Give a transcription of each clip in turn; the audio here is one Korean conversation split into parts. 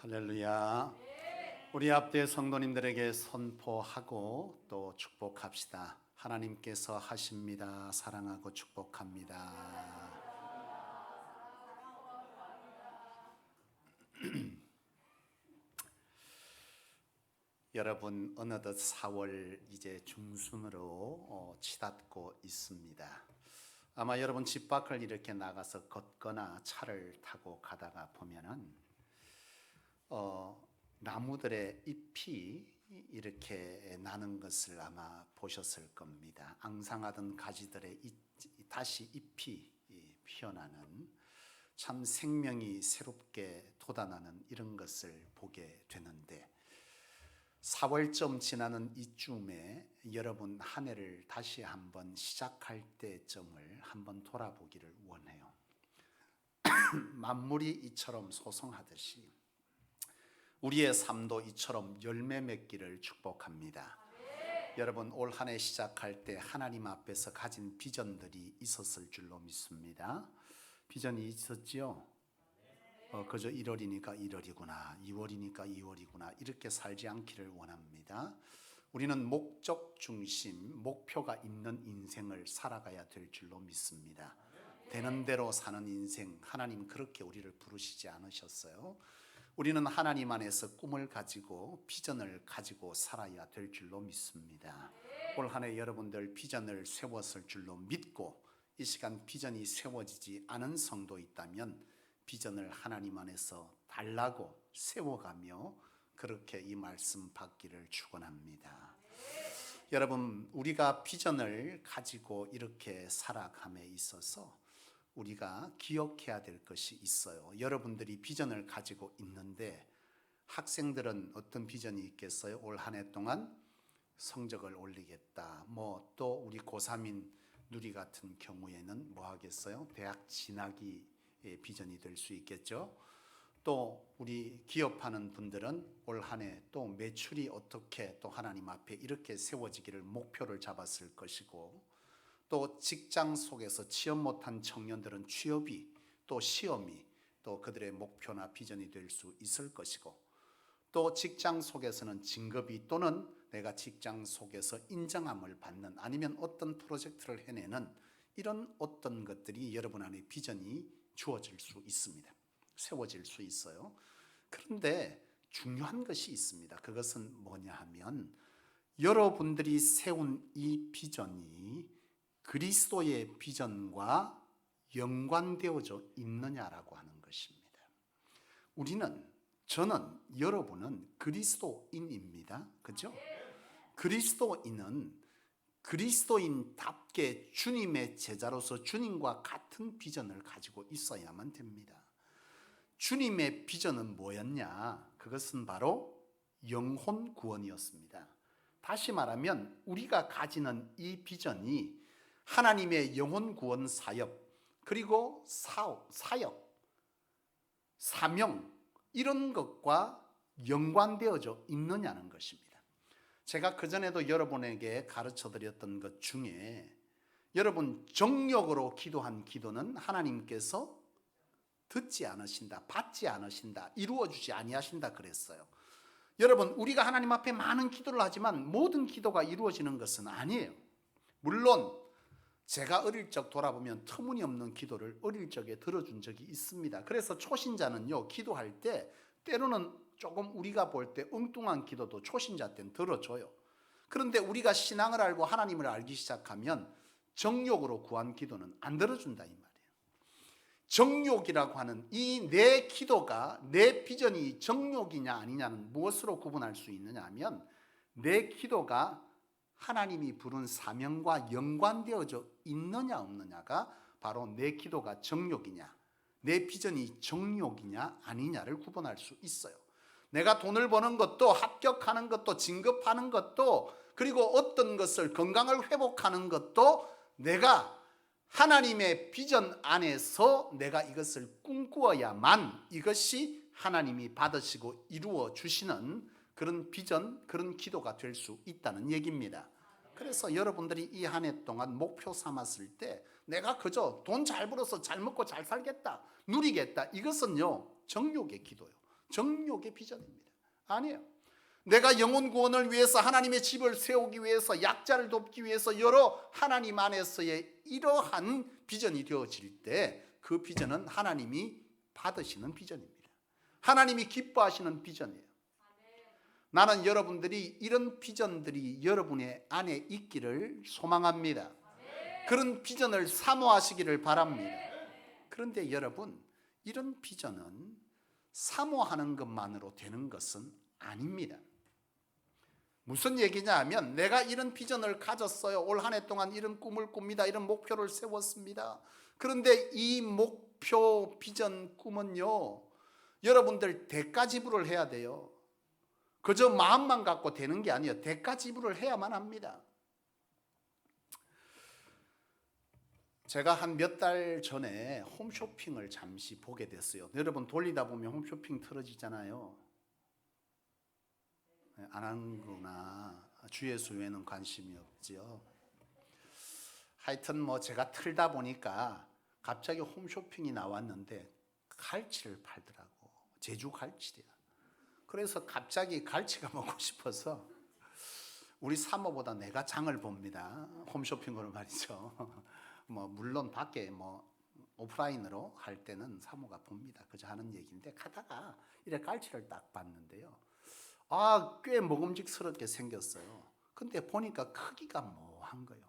할렐루야. 우리 앞뒤 성도님들에게 선포하고 또 축복합시다. 하나님께서 하십니다. 사랑하고 축복합니다. 여러분, 어느덧 4월 이제 중순으로 치닫고 있습니다. 아마 여러분 집 밖을 이렇게 나가서 걷거나 차를 타고 가다가 보면은 나무들의 잎이 이렇게 나는 것을 아마 보셨을 겁니다. 앙상하던 가지들의 다시 잎이 피어나는, 참 생명이 새롭게 돋아나는 이런 것을 보게 되는데, 4월쯤 지나는 이쯤에 여러분 한 해를 다시 한번 시작할 때쯤을 한번 돌아보기를 원해요. 만물이 이처럼 소성하듯이 우리의 삶도 이처럼 열매 맺기를 축복합니다. 여러분, 올 한 해 시작할 때 하나님 앞에서 가진 비전들이 있었을 줄로 믿습니다. 비전이 있었지요? 그저 1월이니까 1월이구나, 2월이니까 2월이구나, 이렇게 살지 않기를 원합니다. 우리는 목적 중심, 목표가 있는 인생을 살아가야 될 줄로 믿습니다. 되는 대로 사는 인생, 하나님 그렇게 우리를 부르시지 않으셨어요. 우리는 하나님 안에서 꿈을 가지고 비전을 가지고 살아야 될 줄로 믿습니다. 올 한 해 여러분들 비전을 세웠을 줄로 믿고, 이 시간 비전이 세워지지 않은 성도 있다면 비전을 하나님 안에서 달라고 세워가며 그렇게 이 말씀 받기를 축원합니다. 여러분, 우리가 비전을 가지고 이렇게 살아감에 있어서 우리가 기억해야 될 것이 있어요. 여러분들이 비전을 가지고 있는데, 학생들은 어떤 비전이 있겠어요? 올 한 해 동안 성적을 올리겠다. 또 우리 고3인 누리 같은 경우에는 뭐 하겠어요? 대학 진학이 비전이 될 수 있겠죠. 또 우리 기업하는 분들은 올 한 해 또 매출이 어떻게 또 하나님 앞에 이렇게 세워지기를 목표를 잡았을 것이고, 또 직장 속에서 취업 못한 청년들은 취업이, 또 시험이 또 그들의 목표나 비전이 될 수 있을 것이고, 또 직장 속에서는 진급이, 또는 내가 직장 속에서 인정함을 받는, 아니면 어떤 프로젝트를 해내는 이런 어떤 것들이 여러분 안에 비전이 주어질 수 있습니다. 세워질 수 있어요. 그런데 중요한 것이 있습니다. 그것은 뭐냐 하면, 여러분들이 세운 이 비전이 그리스도의 비전과 연관되어져 있느냐라고 하는 것입니다. 저는, 여러분은 그리스도인입니다. 그죠? 그리스도인은 그리스도인답게 주님의 제자로서 주님과 같은 비전을 가지고 있어야만 됩니다. 주님의 비전은 뭐였냐? 그것은 바로 영혼 구원이었습니다. 다시 말하면 우리가 가지는 이 비전이 하나님의 영혼 구원 사역, 그리고 사역, 사명, 이런 것과 연관되어져 있느냐는 것입니다. 제가 그전에도 여러분에게 가르쳐 드렸던 것 중에, 여러분 정욕으로 기도한 기도는 하나님께서 듣지 않으신다, 받지 않으신다, 이루어주지 아니하신다 그랬어요. 여러분, 우리가 하나님 앞에 많은 기도를 하지만 모든 기도가 이루어지는 것은 아니에요. 물론 제가 어릴 적 돌아보면 터무니없는 기도를 어릴 적에 들어준 적이 있습니다. 그래서 초신자는요, 기도할 때 때로는 조금 우리가 볼 때 엉뚱한 기도도 초신자 때는 들어줘요. 그런데 우리가 신앙을 알고 하나님을 알기 시작하면 정욕으로 구한 기도는 안 들어준다 이 말이에요. 정욕이라고 하는 이 내 기도가, 내 비전이 정욕이냐 아니냐는 무엇으로 구분할 수 있느냐 하면, 내 기도가 하나님이 부른 사명과 연관되어져 있느냐 없느냐가 바로 내 기도가 정욕이냐, 내 비전이 정욕이냐 아니냐를 구분할 수 있어요. 내가 돈을 버는 것도, 합격하는 것도, 진급하는 것도, 그리고 어떤 것을, 건강을 회복하는 것도 내가 하나님의 비전 안에서 내가 이것을 꿈꾸어야만 이것이 하나님이 받으시고 이루어 주시는 그런 비전, 그런 기도가 될 수 있다는 얘기입니다. 그래서 여러분들이 이 한 해 동안 목표 삼았을 때, 내가 그저 돈 잘 벌어서 잘 먹고 잘 살겠다, 누리겠다, 이것은요 정욕의 기도예요. 정욕의 비전입니다. 아니에요. 내가 영혼 구원을 위해서 하나님의 집을 세우기 위해서 약자를 돕기 위해서 여러 하나님 안에서의 이러한 비전이 되어질 때 그 비전은 하나님이 받으시는 비전입니다. 하나님이 기뻐하시는 비전이에요. 나는 여러분들이 이런 비전들이 여러분의 안에 있기를 소망합니다. 그런 비전을 사모하시기를 바랍니다. 그런데 여러분, 이런 비전은 사모하는 것만으로 되는 것은 아닙니다. 무슨 얘기냐 하면 내가 이런 비전을 가졌어요. 올 한 해 동안 이런 꿈을 꿉니다. 이런 목표를 세웠습니다. 그런데 이 목표, 비전, 꿈은요, 여러분들 대가 지불을 해야 돼요. 그저 마음만 갖고 되는 게 아니에요. 대가 지불을 해야만 합니다. 제가 한 몇 달 전에 홈쇼핑을 잠시 보게 됐어요. 여러분 돌리다 보면 홈쇼핑 틀어지잖아요. 안 하는구나. 주 예수에는 관심이 없죠. 하여튼 뭐 제가 틀다 보니까 갑자기 홈쇼핑이 나왔는데 갈치를 팔더라고. 제주 갈치야. 그래서 갑자기 갈치가 먹고 싶어서 우리 사모보다 내가 장을 봅니다. 홈쇼핑으로 말이죠. 뭐 물론 밖에 뭐 오프라인으로 할 때는 사모가 봅니다. 그저 하는 얘기인데 가다가 이래 갈치를 딱 봤는데요. 꽤 먹음직스럽게 생겼어요. 근데 보니까 크기가 뭐한 거예요.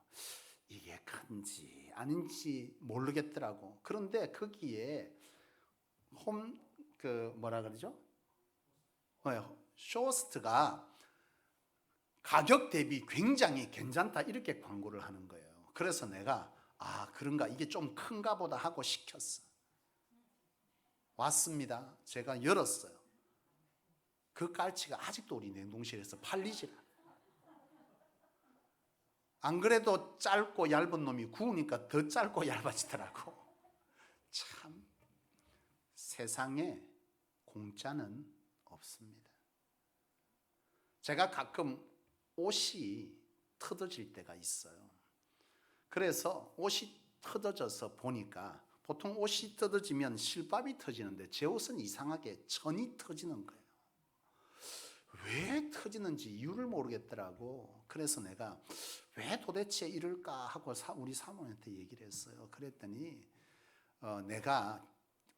이게 큰지 아닌지 모르겠더라고. 그런데 거기에 뭐라 그러죠? 쇼스트가 가격 대비 굉장히 괜찮다 이렇게 광고를 하는 거예요. 그래서 내가 그런가 이게 좀 큰가 보다 하고 시켰어. 왔습니다. 제가 열었어요. 그 깔치가 아직도 우리 냉동실에서 팔리질 않아요. 안 그래도 짧고 얇은 놈이 구우니까 더 짧고 얇아지더라고. 참 세상에 공짜는 없습니다. 제가 가끔 옷이 터져질 때가 있어요. 그래서 옷이 터져져서 보니까 보통 옷이 터져지면 실밥이 터지는데 제 옷은 이상하게 천이 터지는 거예요. 왜 터지는지 이유를 모르겠더라고. 그래서 내가 왜 도대체 이럴까 하고 우리 사모님한테 얘기를 했어요. 그랬더니 내가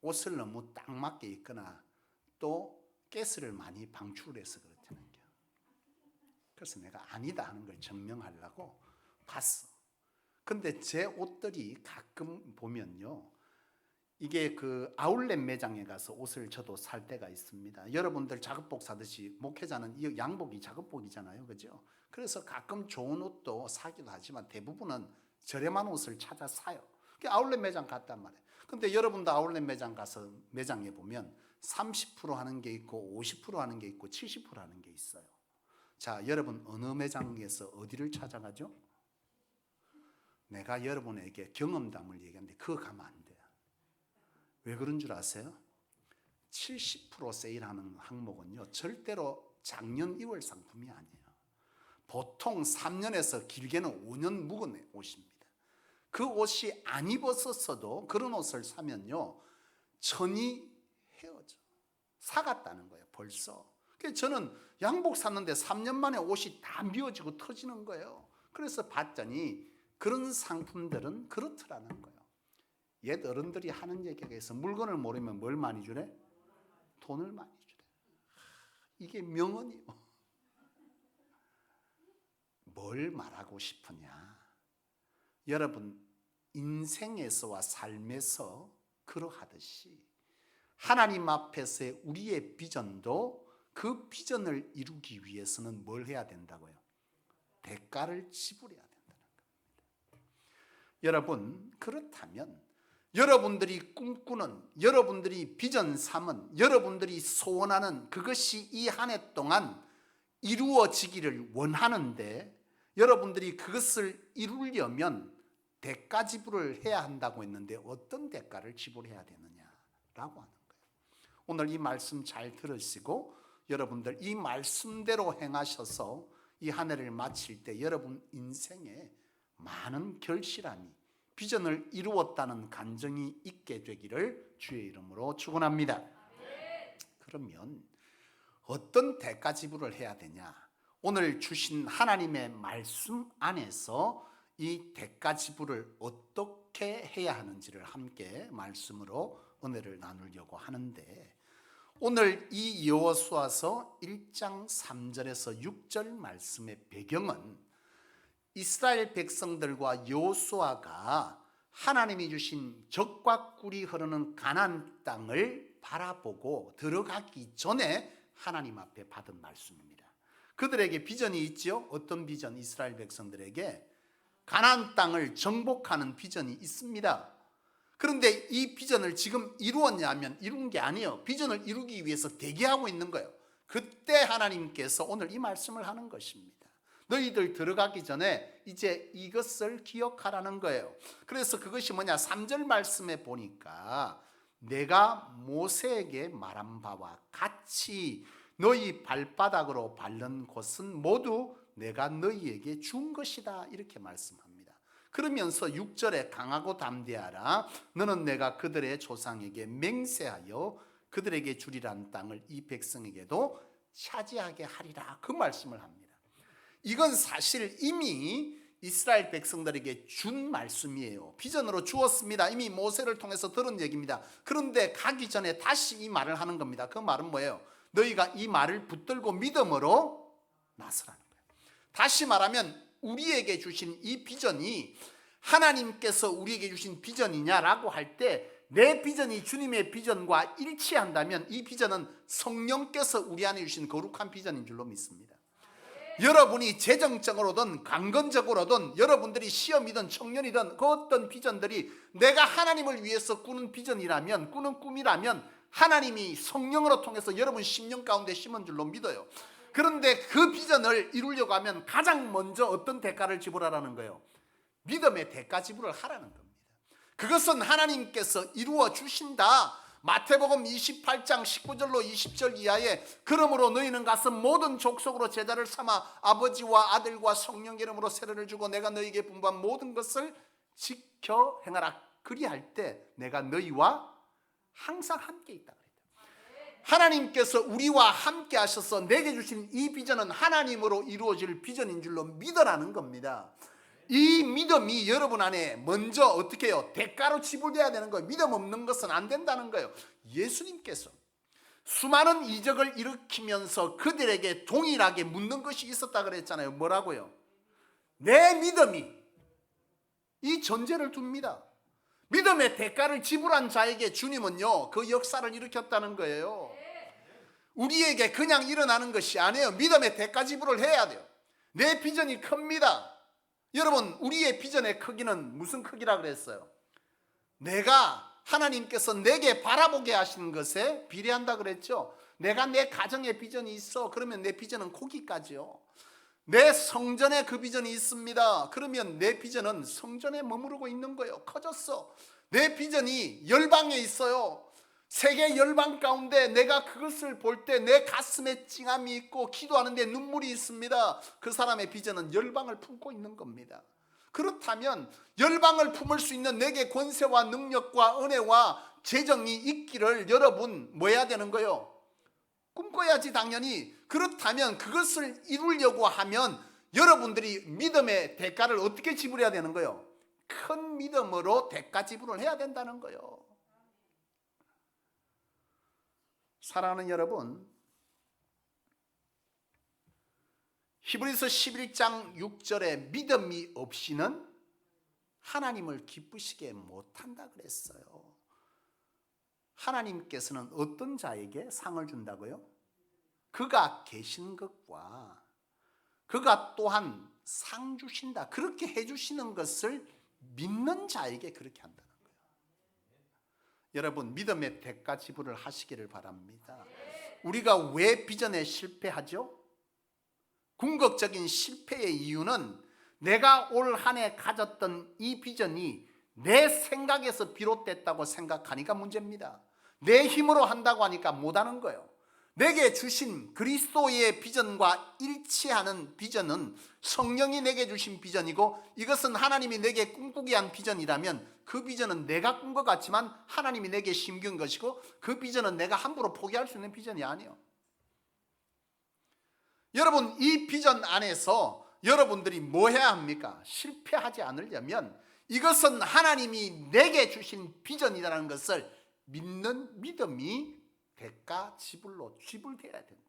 옷을 너무 딱 맞게 입거나 또 가스를 많이 방출을 해서 그렇다는 게. 그래서 내가 아니다 하는 걸 증명하려고 봤어. 근데 제 옷들이 가끔 보면요, 이게 그 아울렛 매장에 가서 옷을 저도 살 때가 있습니다. 여러분들 작업복 사듯이 목회자는 이 양복이 작업복이잖아요, 그죠? 그래서 가끔 좋은 옷도 사기도 하지만 대부분은 저렴한 옷을 찾아 사요. 아울렛 매장 갔단 말이에요. 근데 여러분도 아울렛 매장 가서 매장에 보면 30% 하는 게 있고 50% 하는 게 있고 70% 하는 게 있어요. 자, 여러분 어느 매장에서 어디를 찾아가죠? 내가 여러분에게 경험담을 얘기하는데 그거 가면 안 돼요. 왜 그런 줄 아세요? 70% 세일하는 항목은요, 절대로 작년 2월 상품이 아니에요. 보통 3년에서 길게는 5년 묵은 옷입니다. 그 옷이 안 입었었어도 그런 옷을 사면요, 천이 헤어져. 사갔다는 거예요, 벌써. 그래서 저는 양복 샀는데 3년 만에 옷이 다 미어지고 터지는 거예요. 그래서 봤더니 그런 상품들은 그렇더라는 거예요. 옛 어른들이 하는 얘기가 있어. 물건을 모르면 뭘 많이 주래? 돈을 많이 주래. 이게 명언이요. 뭘 말하고 싶으냐? 여러분 인생에서와 삶에서 그러하듯이 하나님 앞에서의 우리의 비전도 그 비전을 이루기 위해서는 뭘 해야 된다고요? 대가를 지불해야 된다는 겁니다. 여러분 그렇다면 여러분들이 꿈꾸는, 여러분들이 비전 삼은, 여러분들이 소원하는 그것이 이 한 해 동안 이루어지기를 원하는데 여러분들이 그것을 이루려면 대가 지불을 해야 한다고 했는데 어떤 대가를 지불해야 되느냐라고 하는 거예요. 오늘 이 말씀 잘 들으시고 여러분들 이 말씀대로 행하셔서 이 한 해를 마칠 때 여러분 인생에 많은 결실함이 비전을 이루었다는 간증이 있게 되기를 주의 이름으로 축원합니다. 그러면 어떤 대가 지불을 해야 되냐? 오늘 주신 하나님의 말씀 안에서 이 대가 지불을 어떻게 해야 하는지를 함께 말씀으로 은혜를 나누려고 하는데, 오늘 이 여호수아서 1장 3절에서 6절 말씀의 배경은 이스라엘 백성들과 여호수아가 하나님이 주신 젖과 꿀이 흐르는 가나안 땅을 바라보고 들어가기 전에 하나님 앞에 받은 말씀입니다. 그들에게 비전이 있죠. 어떤 비전? 이스라엘 백성들에게 가나안 땅을 정복하는 비전이 있습니다. 그런데 이 비전을 지금 이루었냐면 이룬 게 아니에요. 비전을 이루기 위해서 대기하고 있는 거예요. 그때 하나님께서 오늘 이 말씀을 하는 것입니다. 너희들 들어가기 전에 이제 이것을 기억하라는 거예요. 그래서 그것이 뭐냐? 3절 말씀에 보니까 내가 모세에게 말한 바와 같이 너희 발바닥으로 밟는 곳은 모두 내가 너희에게 준 것이다, 이렇게 말씀합니다. 그러면서 6절에 강하고 담대하라. 너는 내가 그들의 조상에게 맹세하여 그들에게 주리란 땅을 이 백성에게도 차지하게 하리라, 그 말씀을 합니다. 이건 사실 이미 이스라엘 백성들에게 준 말씀이에요. 비전으로 주었습니다. 이미 모세를 통해서 들은 얘기입니다. 그런데 가기 전에 다시 이 말을 하는 겁니다. 그 말은 뭐예요? 너희가 이 말을 붙들고 믿음으로 나서라는 거예요. 다시 말하면 우리에게 주신 이 비전이 하나님께서 우리에게 주신 비전이냐라고 할 때, 내 비전이 주님의 비전과 일치한다면 이 비전은 성령께서 우리 안에 주신 거룩한 비전인 줄로 믿습니다. 여러분이 재정적으로든 강건적으로든 여러분들이 시험이든 청년이든 그 어떤 비전들이 내가 하나님을 위해서 꾸는 비전이라면, 꾸는 꿈이라면 하나님이 성령으로 통해서 여러분 심령 가운데 심은 줄로 믿어요. 그런데 그 비전을 이루려고 하면 가장 먼저 어떤 대가를 지불하라는 거예요? 믿음의 대가 지불을 하라는 겁니다. 그것은 하나님께서 이루어 주신다. 마태복음 28장 19절로 20절 이하에 그러므로 너희는 가서 모든 족속으로 제자를 삼아 아버지와 아들과 성령 이름으로 세례를 주고 내가 너희에게 분부한 모든 것을 지켜 행하라. 그리할 때 내가 너희와 항상 함께 있다 그랬다. 하나님께서 우리와 함께 하셔서 내게 주신 이 비전은 하나님으로 이루어질 비전인 줄로 믿으라는 겁니다. 이 믿음이 여러분 안에 먼저 어떻게 해요? 대가로 지불돼야 되는 거예요. 믿음 없는 것은 안 된다는 거예요. 예수님께서 수많은 이적을 일으키면서 그들에게 동일하게 묻는 것이 있었다 그랬잖아요. 뭐라고요? 내 믿음이, 이 전제를 둡니다. 믿음의 대가를 지불한 자에게 주님은요 그 역사를 일으켰다는 거예요. 우리에게 그냥 일어나는 것이 아니에요. 믿음의 대가 지불을 해야 돼요. 내 비전이 큽니다. 여러분, 우리의 비전의 크기는 무슨 크기라 그랬어요? 내가 하나님께서 내게 바라보게 하시는 것에 비례한다 그랬죠. 내가 내 가정에 비전이 있어. 그러면 내 비전은 거기까지요. 내 성전에 그 비전이 있습니다. 그러면 내 비전은 성전에 머무르고 있는 거예요. 커졌어. 내 비전이 열방에 있어요. 세계 열방 가운데 내가 그것을 볼 때 내 가슴에 찡함이 있고 기도하는데 눈물이 있습니다. 그 사람의 비전은 열방을 품고 있는 겁니다. 그렇다면 열방을 품을 수 있는 내게 권세와 능력과 은혜와 재정이 있기를 여러분 뭐 해야 되는 거예요? 꿈꿔야지 당연히. 그렇다면 그것을 이루려고 하면 여러분들이 믿음의 대가를 어떻게 지불해야 되는 거예요? 큰 믿음으로 대가 지불을 해야 된다는 거예요. 사랑하는 여러분, 히브리서 11장 6절에 믿음이 없이는 하나님을 기쁘시게 못한다 그랬어요. 하나님께서는 어떤 자에게 상을 준다고요? 그가 계신 것과 그가 또한 상 주신다, 그렇게 해주시는 것을 믿는 자에게 그렇게 한다는 거예요. 여러분, 믿음의 대가 지불을 하시기를 바랍니다. 우리가 왜 비전에 실패하죠? 궁극적인 실패의 이유는 내가 올 한 해 가졌던 이 비전이 내 생각에서 비롯됐다고 생각하니까 문제입니다. 내 힘으로 한다고 하니까 못하는 거예요. 내게 주신 그리스도의 비전과 일치하는 비전은 성령이 내게 주신 비전이고, 이것은 하나님이 내게 꿈꾸게 한 비전이라면 그 비전은 내가 꾼 것 같지만 하나님이 내게 심긴 것이고, 그 비전은 내가 함부로 포기할 수 있는 비전이 아니에요. 여러분, 이 비전 안에서 여러분들이 뭐 해야 합니까? 실패하지 않으려면 이것은 하나님이 내게 주신 비전이라는 것을 믿는 믿음이 대가 지불로 지불되어야 된다는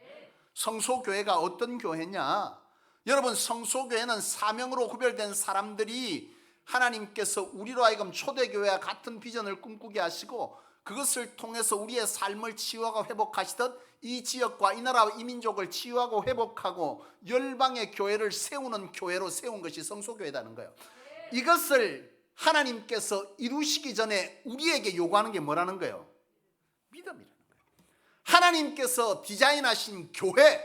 거예요. 성소교회가 어떤 교회냐? 여러분, 성소교회는 사명으로 구별된 사람들이 하나님께서 우리로 하여금 초대교회와 같은 비전을 꿈꾸게 하시고, 그것을 통해서 우리의 삶을 치유하고 회복하시듯 이 지역과 이 나라와 이 민족을 치유하고 회복하고 열방의 교회를 세우는 교회로 세운 것이 성소교회라는 거예요. 이것을 하나님께서 이루시기 전에 우리에게 요구하는 게 뭐라는 거예요? 믿음이라는 거예요. 하나님께서 디자인하신 교회,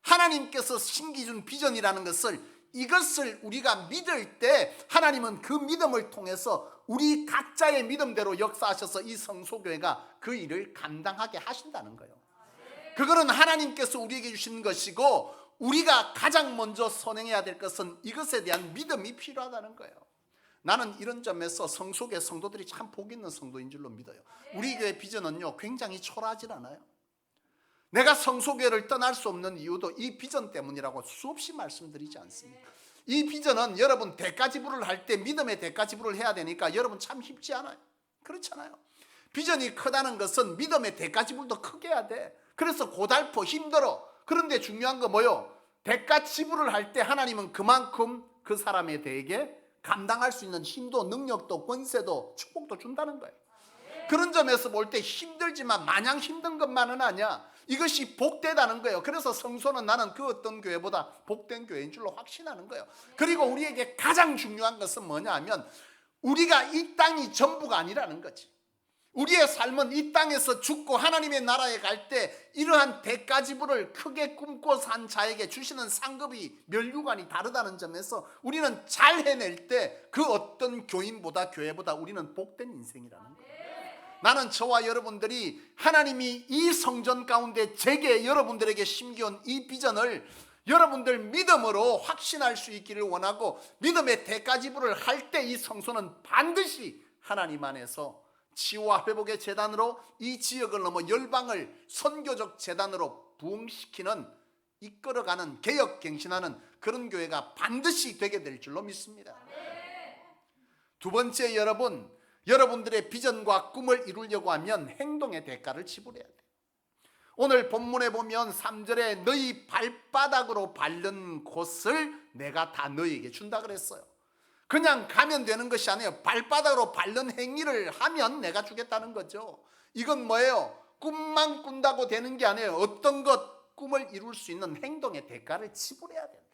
하나님께서 신기준 비전이라는 것을, 이것을 우리가 믿을 때 하나님은 그 믿음을 통해서 우리 각자의 믿음대로 역사하셔서 이 성소교회가 그 일을 감당하게 하신다는 거예요. 그거는 하나님께서 우리에게 주신 것이고, 우리가 가장 먼저 선행해야 될 것은 이것에 대한 믿음이 필요하다는 거예요. 나는 이런 점에서 성소교회 성도들이 참 복 있는 성도인 줄로 믿어요. 우리 교회 비전은요, 굉장히 초라하지 않아요. 내가 성소교회를 떠날 수 없는 이유도 이 비전 때문이라고 수없이 말씀드리지 않습니까? 이 비전은 여러분 대가 지불을 할 때 믿음의 대가 지불을 해야 되니까 여러분 참 쉽지 않아요. 그렇잖아요. 비전이 크다는 것은 믿음의 대가 지불도 크게 해야 돼. 그래서 고달퍼 힘들어. 그런데 중요한 거 뭐요? 대가 지불을 할 때 하나님은 그만큼 그 사람에 대해 감당할 수 있는 힘도 능력도 권세도 축복도 준다는 거예요. 그런 점에서 볼 때 힘들지만 마냥 힘든 것만은 아니야. 이것이 복되다는 거예요. 그래서 성소는 나는 그 어떤 교회보다 복된 교회인 줄로 확신하는 거예요. 그리고 우리에게 가장 중요한 것은 뭐냐 하면 우리가 이 땅이 전부가 아니라는 거지. 우리의 삶은 이 땅에서 죽고 하나님의 나라에 갈 때 이러한 대가 지불을 크게 꿈꿔 산 자에게 주시는 상급이 면류관이 다르다는 점에서 우리는 잘 해낼 때 그 어떤 교인보다 교회보다 우리는 복된 인생이라는 거예요. 나는 저와 여러분들이 하나님이 이 성전 가운데 제게 여러분들에게 심겨온 이 비전을 여러분들 믿음으로 확신할 수 있기를 원하고, 믿음의 대가 지불을 할 때 이 성소는 반드시 하나님 안에서 치유와 회복의 재단으로 이 지역을 넘어 열방을 선교적 재단으로 부흥시키는, 이끌어가는, 개혁갱신하는 그런 교회가 반드시 되게 될 줄로 믿습니다. 두 번째, 여러분들의 비전과 꿈을 이루려고 하면 행동의 대가를 지불해야 돼요. 오늘 본문에 보면 3절에 너희 발바닥으로 밟는 곳을 내가 다 너희에게 준다 그랬어요. 그냥 가면 되는 것이 아니에요. 발바닥으로 밟는 행위를 하면 내가 주겠다는 거죠. 이건 뭐예요? 꿈만 꾼다고 되는 게 아니에요. 어떤 것, 꿈을 이룰 수 있는 행동의 대가를 지불해야 된다.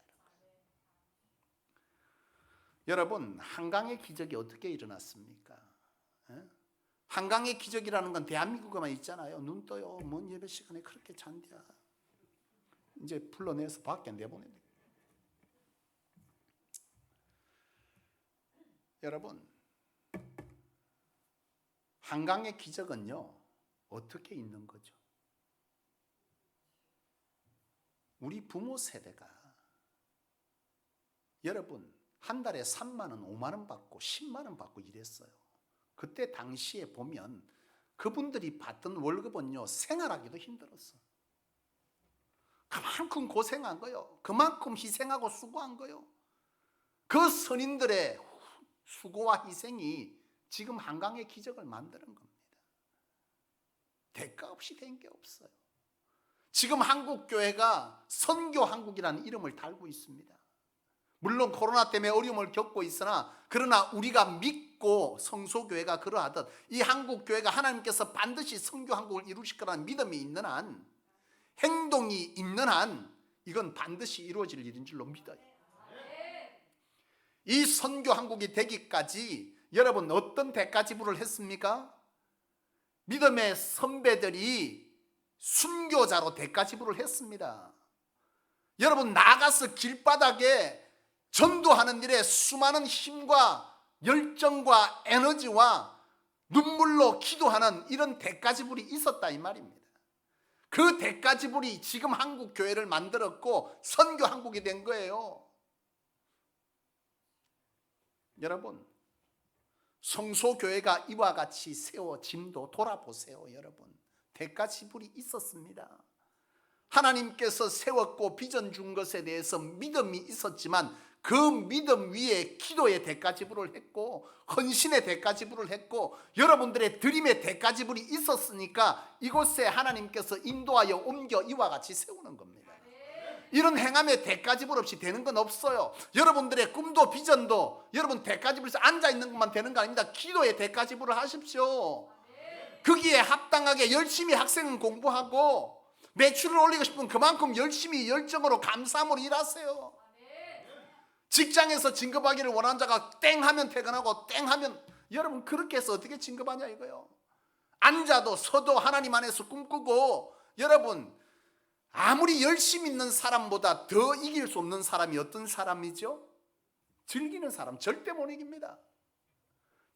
여러분, 한강의 기적이 어떻게 일어났습니까? 한강의 기적이라는 건 대한민국에만 있잖아요. 눈 떠요. 먼 예배 시간에 그렇게 잔디야. 이제 불러내서 밖에 내보내야 돼. 여러분, 한강의 기적은요, 어떻게 있는 거죠? 우리 부모 세대가 여러분 한 달에 3만 원, 5만 원 받고 10만 원 받고 이랬어요. 그때 당시에 보면 그분들이 받던 월급은요, 생활하기도 힘들었어. 그만큼 고생한 거요. 그만큼 희생하고 수고한 거요. 그 선인들의 수고와 희생이 지금 한강의 기적을 만드는 겁니다. 대가 없이 된 게 없어요. 지금 한국교회가 선교한국이라는 이름을 달고 있습니다. 물론 코로나 때문에 어려움을 겪고 있으나, 그러나 우리가 믿고 성소교회가 그러하듯 이 한국교회가 하나님께서 반드시 선교한국을 이루실 거라는 믿음이 있는 한, 행동이 있는 한, 이건 반드시 이루어질 일인 줄로 믿어요. 이 선교한국이 되기까지 여러분 어떤 대가 지불을 했습니까? 믿음의 선배들이 순교자로 대가 지불을 했습니다. 여러분, 나가서 길바닥에 전도하는 일에 수많은 힘과 열정과 에너지와 눈물로 기도하는 이런 대가 지불이 있었다 이 말입니다. 그 대가지불이 지금 한국 교회를 만들었고 선교 한국이 된 거예요. 여러분, 성소교회가 이와 같이 세워짐도 돌아보세요. 여러분, 대가지불이 있었습니다. 하나님께서 세웠고 비전 준 것에 대해서 믿음이 있었지만 그 믿음 위에 기도의 대가지불을 했고 헌신의 대가지불을 했고 여러분들의 드림의 대가지불이 있었으니까 이곳에 하나님께서 인도하여 옮겨 이와 같이 세우는 겁니다. 이런 행함의 대가지불 없이 되는 건 없어요. 여러분들의 꿈도 비전도 여러분 대가지불에서 앉아있는 것만 되는 거 아닙니다. 기도의 대가지불을 하십시오. 거기에 합당하게 열심히 학생은 공부하고 매출을 올리고 싶으면 그만큼 열심히 열정으로 감사함으로 일하세요. 직장에서 진급하기를 원하는 자가 땡 하면 퇴근하고 땡 하면, 여러분 그렇게 해서 어떻게 진급하냐 이거요. 앉아도 서도 하나님 안에서 꿈꾸고, 여러분 아무리 열심히 있는 사람보다 더 이길 수 없는 사람이 어떤 사람이죠? 즐기는 사람. 절대 못 이깁니다.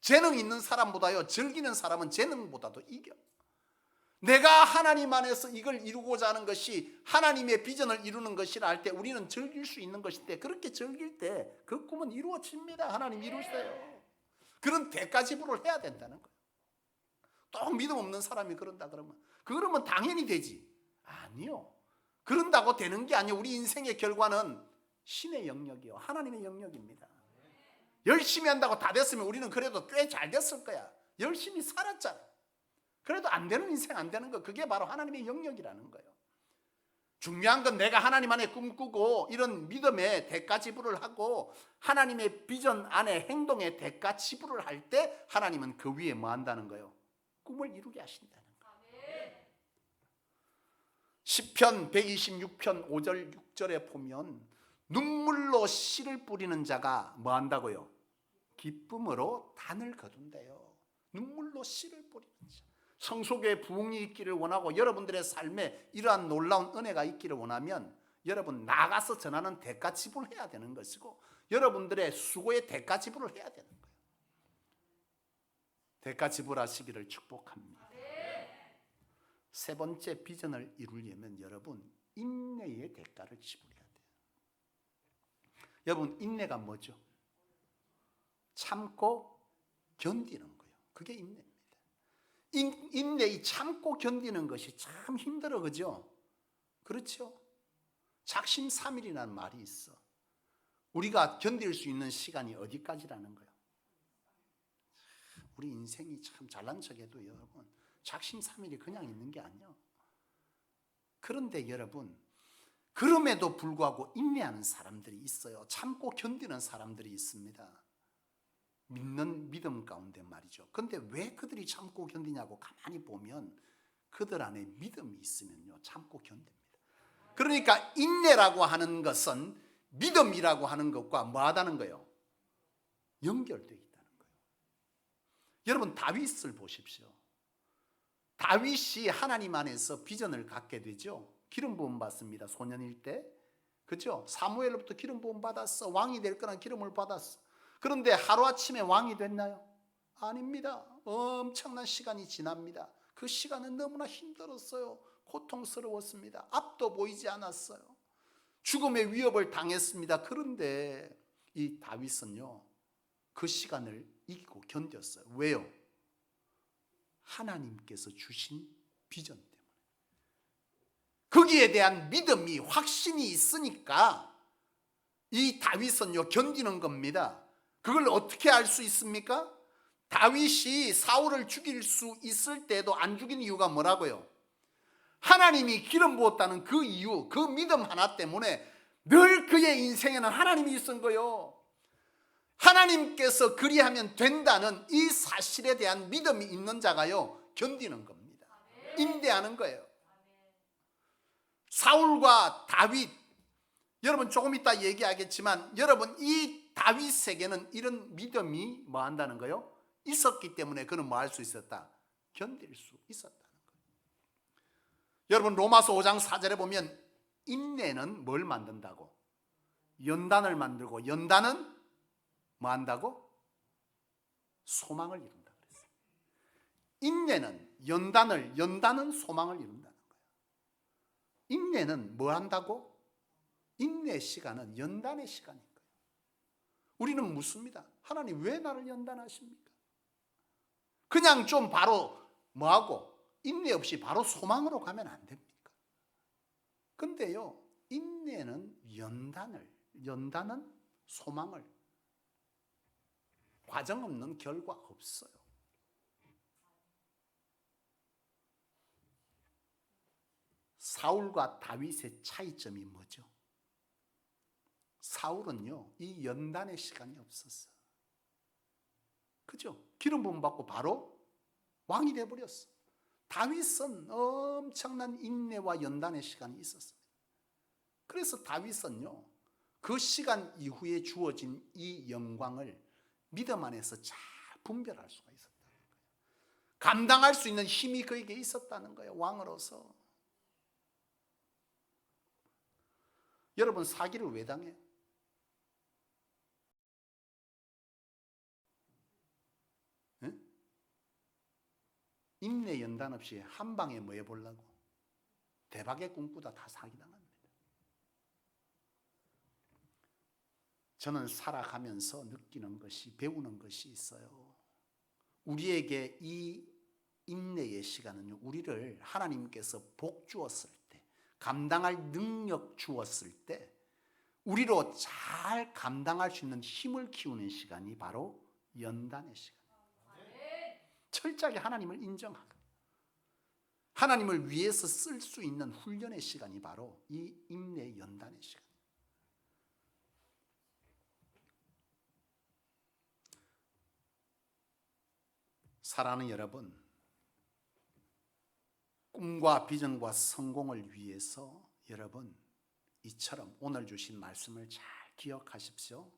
재능 있는 사람보다요, 즐기는 사람은 재능보다도 이겨. 내가 하나님 안에서 이걸 이루고자 하는 것이 하나님의 비전을 이루는 것이라 할 때 우리는 즐길 수 있는 것인데, 그렇게 즐길 때 그 꿈은 이루어집니다. 하나님 이루세요. 그런 대가지불을 해야 된다는 거예요. 또 믿음 없는 사람이 그런다 그러면 당연히 되지. 아니요. 그런다고 되는 게 아니에요. 우리 인생의 결과는 신의 영역이요, 하나님의 영역입니다. 열심히 한다고 다 됐으면 우리는 그래도 꽤 잘 됐을 거야. 열심히 살았잖아. 그래도 안 되는 인생 안 되는 거, 그게 바로 하나님의 영역이라는 거예요. 중요한 건 내가 하나님 안에 꿈꾸고 이런 믿음의 대가지불을 하고 하나님의 비전 안에 행동의 대가지불을 할 때 하나님은 그 위에 뭐 한다는 거예요? 꿈을 이루게 하신다는 거예요. 시편 126편 5절 6절에 보면 눈물로 씨를 뿌리는 자가 뭐 한다고요? 기쁨으로 단을 거둔대요. 눈물로 씨를 뿌리는 자. 성속의 부흥이 있기를 원하고 여러분들의 삶에 이러한 놀라운 은혜가 있기를 원하면 여러분 나가서 전하는 대가지불을 해야 되는 것이고 여러분들의 수고의 대가지불을 해야 되는 거예요. 대가지불하시기를 축복합니다. 세 번째 비전을 이루려면 여러분 인내의 대가를 지불해야 돼요. 여러분 인내가 뭐죠? 참고 견디는 거예요. 그게 인내입니다. 인내이 참고 견디는 것이 참 힘들어, 그죠? 그렇죠? 작심삼일이라는 말이 있어. 우리가 견딜 수 있는 시간이 어디까지라는 거예요? 우리 인생이 참 잘난 척해도 여러분 작심삼일이 그냥 있는 게 아니에요. 그런데 여러분 그럼에도 불구하고 인내하는 사람들이 있어요. 참고 견디는 사람들이 있습니다. 믿는 믿음 가운데 말이죠. 그런데 왜 그들이 참고 견디냐고 가만히 보면 그들 안에 믿음이 있으면요 참고 견딥니다. 그러니까 인내라고 하는 것은 믿음이라고 하는 것과 뭐하다는 거예요? 연결되어 있다는 거예요. 여러분 다윗을 보십시오. 다윗이 하나님 안에서 비전을 갖게 되죠. 기름 부음 받습니다. 소년일 때. 그렇죠? 사무엘로부터 기름 부음 받았어. 왕이 될 거란 기름을 받았어. 그런데 하루아침에 왕이 됐나요? 아닙니다. 엄청난 시간이 지납니다. 그 시간은 너무나 힘들었어요. 고통스러웠습니다. 앞도 보이지 않았어요. 죽음의 위협을 당했습니다. 그런데 이 다윗은요 그 시간을 이기고 견뎠어요. 왜요? 하나님께서 주신 비전 때문에. 거기에 대한 믿음이 확신이 있으니까 이 다윗은요 견디는 겁니다. 그걸 어떻게 알 수 있습니까? 다윗이 사울을 죽일 수 있을 때도 안 죽인 이유가 뭐라고요? 하나님이 기름 부었다는 그 이유, 그 믿음 하나 때문에 늘 그의 인생에는 하나님이 있은 거예요. 하나님께서 그리하면 된다는 이 사실에 대한 믿음이 있는 자가요 견디는 겁니다. 인내하는 거예요. 사울과 다윗, 여러분 조금 이따 얘기하겠지만 여러분 이 다윗에게는 이런 믿음이 뭐 한다는 거예요? 있었기 때문에 그는 뭐 할 수 있었다? 견딜 수 있었다는 거예요. 여러분 로마서 5장 4절에 보면 인내는 뭘 만든다고? 연단을 만들고 연단은 뭐 한다고? 소망을 이룬다 그랬어요. 인내는 연단은 소망을 이룬다는 거예요. 인내는 뭐 한다고? 인내 시간은 연단의 시간인 거예요. 우리는 묻습니다. 하나님 왜 나를 연단하십니까? 그냥 좀 바로 뭐하고 인내 없이 바로 소망으로 가면 안 됩니까? 근데요, 인내는 연단은 소망을, 과정 없는 결과 없어요. 사울과 다윗의 차이점이 뭐죠? 사울은요, 이 연단의 시간이 없었어. 그죠? 기름 부음 받고 바로 왕이 되어버렸어. 다윗은 엄청난 인내와 연단의 시간이 있었어요. 그래서 다윗은요, 그 시간 이후에 주어진 이 영광을 믿음 안에서 잘 분별할 수가 있었다는 거예요. 감당할 수 있는 힘이 그에게 있었다는 거예요. 왕으로서. 여러분, 사기를 왜 당해요? 인내 연단 없이 한 방에 뭐 해보려고? 대박의 꿈꾸다 다 사기당합니다. 저는 살아가면서 느끼는 것이, 배우는 것이 있어요. 우리에게 이 인내의 시간은요, 우리를 하나님께서 복 주었을 때, 감당할 능력 주었을 때 우리로 잘 감당할 수 있는 힘을 키우는 시간이 바로 연단의 시간. 철저하게 하나님을 인정하고 하나님을 위해서 쓸 수 있는 훈련의 시간이 바로 이 인내 연단의 시간. 사랑하는 여러분, 꿈과 비전과 성공을 위해서 여러분 이처럼 오늘 주신 말씀을 잘 기억하십시오.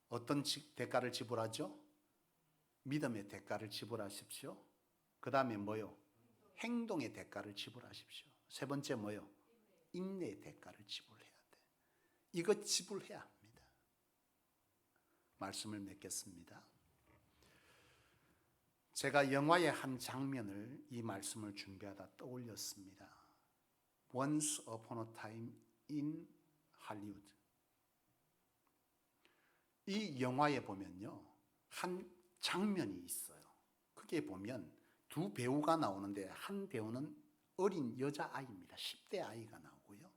어떤 대가를 지불하죠? 믿음의 대가를 지불하십시오. 그 다음에 뭐요? 행동의 대가를 지불하십시오. 세 번째 뭐요? 인내의 대가를 지불해야 돼. 이거 지불해야 합니다. 말씀을 맺겠습니다. 제가 영화의 한 장면을 이 말씀을 준비하다 떠올렸습니다. Once upon a time in Hollywood. 이 영화에 보면요, 한 장면이 있어요. 그게 보면 두 배우가 나오는데 한 배우는 어린 여자아이입니다. 10대 아이가 나오고요.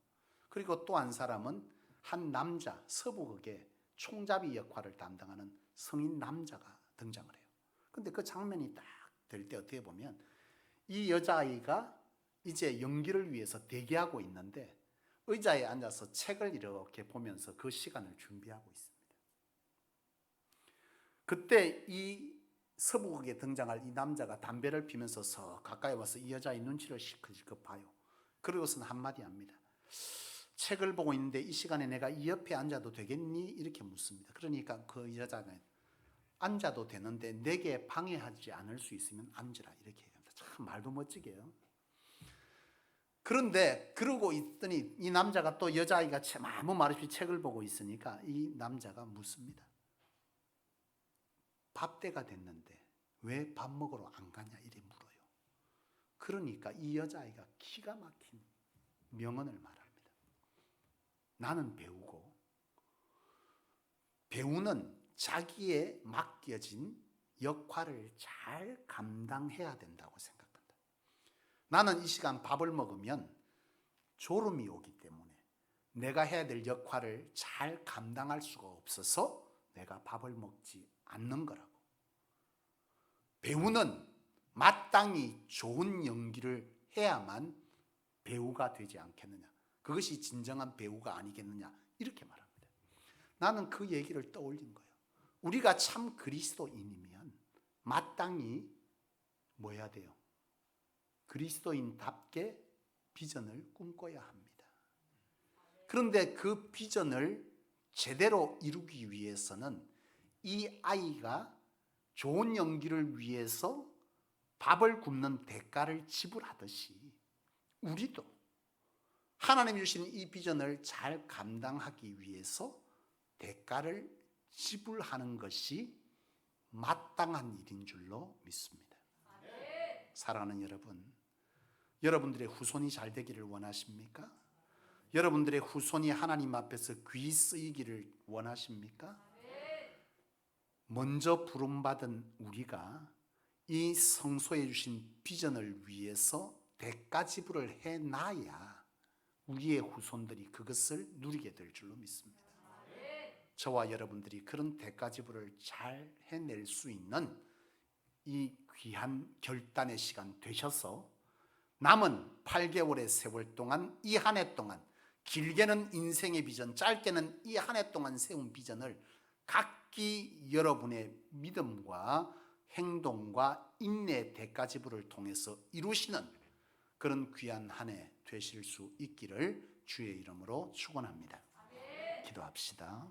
그리고 또 한 사람은 한 남자, 서부극의 총잡이 역할을 담당하는 성인 남자가 등장을 해요. 근데 그 장면이 딱 될 때 어떻게 보면 이 여자아이가 이제 연기를 위해서 대기하고 있는데 의자에 앉아서 책을 이렇게 보면서 그 시간을 준비하고 있습니다. 그때 이 서부극에 등장할 이 남자가 담배를 피면서 서 가까이 와서 이 여자의 눈치를 실컷 봐요. 그러고서는 한마디 합니다. 책을 보고 있는데 이 시간에 내가 이 옆에 앉아도 되겠니? 이렇게 묻습니다. 그러니까 그 여자가 앉아도 되는데 내게 방해하지 않을 수 있으면 앉으라 이렇게 얘기합니다. 참 말도 멋지게 해요. 그런데 그러고 있더니 이 남자가 또 여자아이가 아무 말 없이 책을 보고 있으니까 이 남자가 묻습니다. 밥 때가 됐는데 왜 밥 먹으러 안 가냐 이래 물어요. 그러니까 이 여자아이가 기가 막힌 명언을 말합니다. 나는 배우고 배우는 자기의 맡겨진 역할을 잘 감당해야 된다고 생각한다. 나는 이 시간 밥을 먹으면 졸음이 오기 때문에 내가 해야 될 역할을 잘 감당할 수가 없어서 내가 밥을 먹지 않는 거라고. 배우는 마땅히 좋은 연기를 해야만 배우가 되지 않겠느냐. 그것이 진정한 배우가 아니겠느냐. 이렇게 말합니다. 나는 그 얘기를 떠올린 거예요. 우리가 참 그리스도인이면 마땅히 뭐 해야 돼요? 그리스도인답게 비전을 꿈꿔야 합니다. 그런데 그 비전을 제대로 이루기 위해서는 이 아이가 좋은 연기를 위해서 밥을 굶는 대가를 지불하듯이 우리도 하나님이 주신 이 비전을 잘 감당하기 위해서 대가를 지불하는 것이 마땅한 일인 줄로 믿습니다. 사랑하는 여러분, 여러분들의 후손이 잘 되기를 원하십니까? 여러분들의 후손이 하나님 앞에서 귀 쓰이기를 원하십니까? 먼저 부름받은 우리가 이 성소에 주신 비전을 위해서 대가지불을 해놔야 우리의 후손들이 그것을 누리게 될 줄로 믿습니다. 저와 여러분들이 그런 대가지불을 잘 해낼 수 있는 이 귀한 결단의 시간 되셔서 남은 8개월의 세월 동안, 이 한 해 동안, 길게는 인생의 비전, 짧게는 이 한 해 동안 세운 비전을 각기 여러분의 믿음과 행동과 인내의 대가지불을 통해서 이루시는 그런 귀한 한 해 되실 수 있기를 주의 이름으로 축원합니다. 기도합시다.